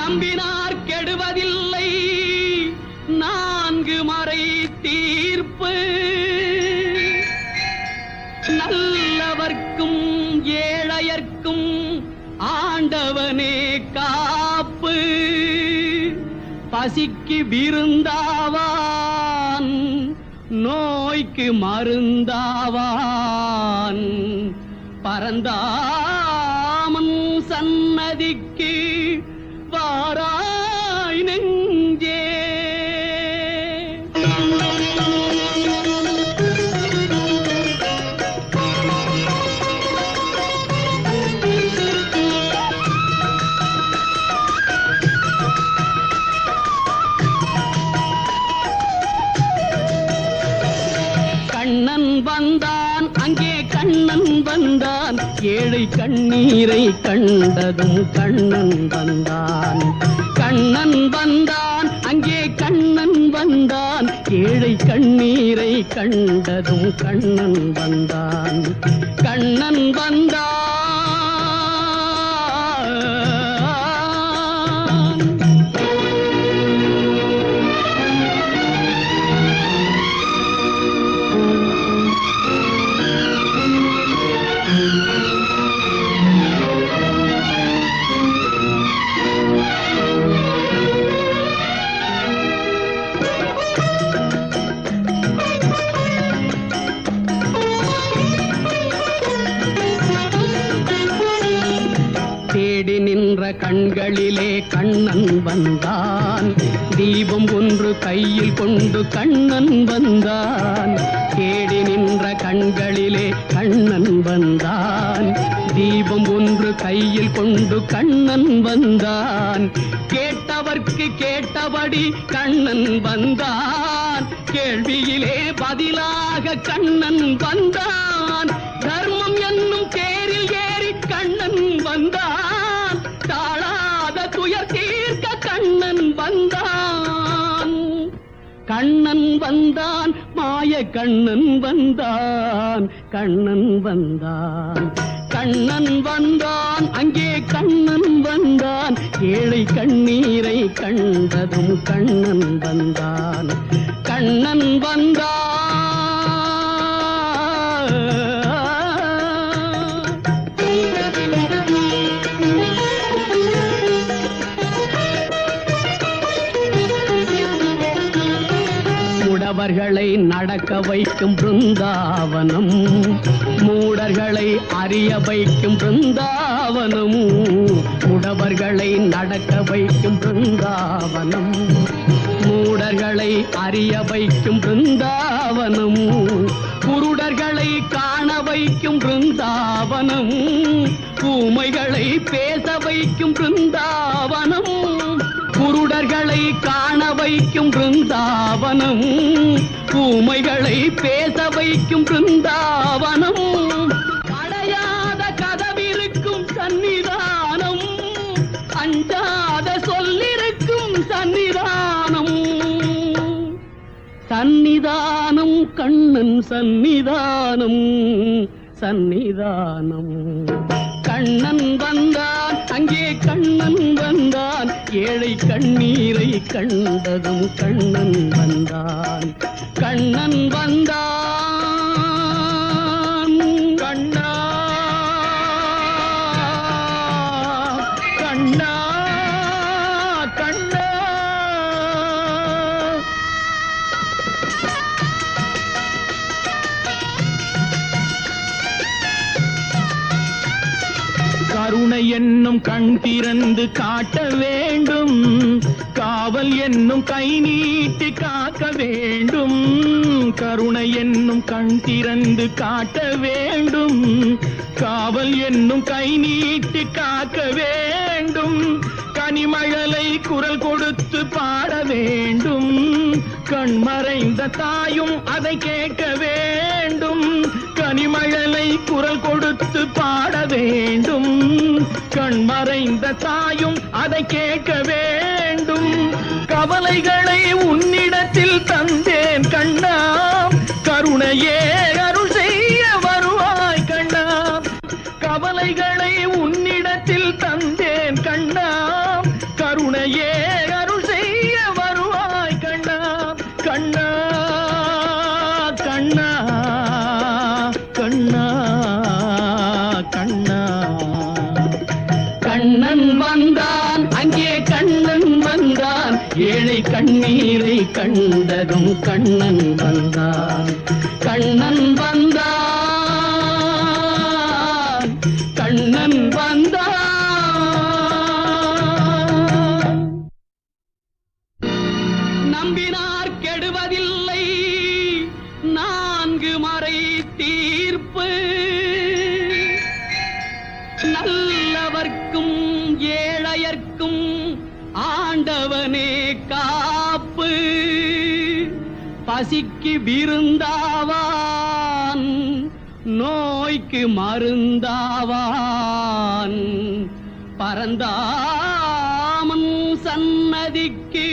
நம்பினார் கெடுவதில்லை நான்கு மறை தீர்ப்பு நல்லவர்க்கும் ஏழையர்க்கும் ஆண்டவனே காப்பு பசிக்கு விருந்தாவான் நோய்க்கு மருந்தாவான் பரந்தாமன் சன்னதிக்கு வாராய் நெஞ்சே. கண்ணன் வந்தான் அங்கே கண்ணன் வந்தான் ஏழை கண்ணீரை கண்டதும் கண்ணன் வந்தான். கண்ணன் வந்தான் அங்கே கண்ணன் வந்தான் ஏழை கண்ணீரை கண்டதும் கண்ணன் வந்தான். கண்ணன் வந்தான் தேடி நின்ற கண்களிலே கண்ணன் வந்தான். தீபம் ஒன்று கையில் கொண்டு கண்ணன் வந்தான். தேடி நின்ற கண்களிலே கண்ணன் வந்தான். தீபம் ஒன்று கையில் கொண்டு கண்ணன் வந்தான். கேட்டவர்க்கு கேட்டபடி கண்ணன் வந்தான். கேள்வியிலே பதிலாக கண்ணன் வந்தான். தர்மம் என்னும் தேரில் ஏறி கண்ணன் வந்தான். தாழாத துயர் தீர்க்க கண்ணன் வந்தான். கண்ணன் வந்தான் மாய கண்ணன் வந்தான். கண்ணன் வந்தான் கண்ணன் வந்தான் அங்கே கண்ணன் வந்தான் ஏழை கண்ணீரை கண்டதும் கண்ணன் வந்தான். கண்ணன் வந்தான் முடவர்களை நடக்க வைக்கும் பிருந்தாவனம். மூடர்களை அறிய வைக்கும் பிருந்தாவனம். முடவர்களை நடக்க வைக்கும் பிருந்தாவனம். மூடர்களை அறிய வைக்கும் பிருந்தாவனம். குருடர்களை காண வைக்கும் பிருந்தாவனம். ஊமைகளை பேச வைக்கும் பிருந்தாவனம். குருடர்களை காண வைக்கும் பிருந்தாவனம். ஊமைகளை பேச வைக்கும் பிருந்தாவனம். அடையாத கதவிருக்கும் சன்னிதானம். அஞ்சாத சொல்லிருக்கும் சன்னிதானம். சன்னிதானம் கண்ணன் சன்னிதானம். சன்னிதானம் கண்ணன் வந்தான் அங்கே கண்ணன் வந்தான் ஏழை கண்ணீரை கண்டதும் கண்ணன் வந்தான். கண்ணன் வந்தான் கண்ணா கண்ணா கண்ணா. கருணை என்னும் கண் திறந்து காட்ட வேண்டும். காவல் என்னும் கை நீட்டி காக்க வேண்டும். கருணை என்னும் கண் திறந்து காட்ட வேண்டும். காவல் என்னும் கை நீட்டி காக்க வேண்டும். கனிமழலை குரல் கொடுத்து பாட வேண்டும். கண்மறைந்த தாயும் அதை கேட்க வேண்டும். கனிமழலை குரல் கொடுத்து பாட வேண்டும். கண்மறைந்த தாயும் அதை கேட்க வேண்டும். கவலைகளை உன்னிடத்தில் தந்தேன் கண்ணா. கருணையே அருள் செய்ய வருவாய் கண்ணா. கவலைகளை உன்னிடத்தில் தந்தேன் கண்ணா. கருணை கண்ணீரை கண்டதும் கண்ணன் வந்தான், கண்ணன் வந்தான், கண்ணன் வந்தான். நம்பினார் கெடுவதில்லை நான்கு மறை தீர்ப்பு, நல்லவர்க்கும் ஏழையர்க்கும் ஆண்டவனே காப்பு. பசிக்கு விருந்தாவான், நோய்க்கு மருந்தாவான். பரந்தாமன் சன்னதிக்கு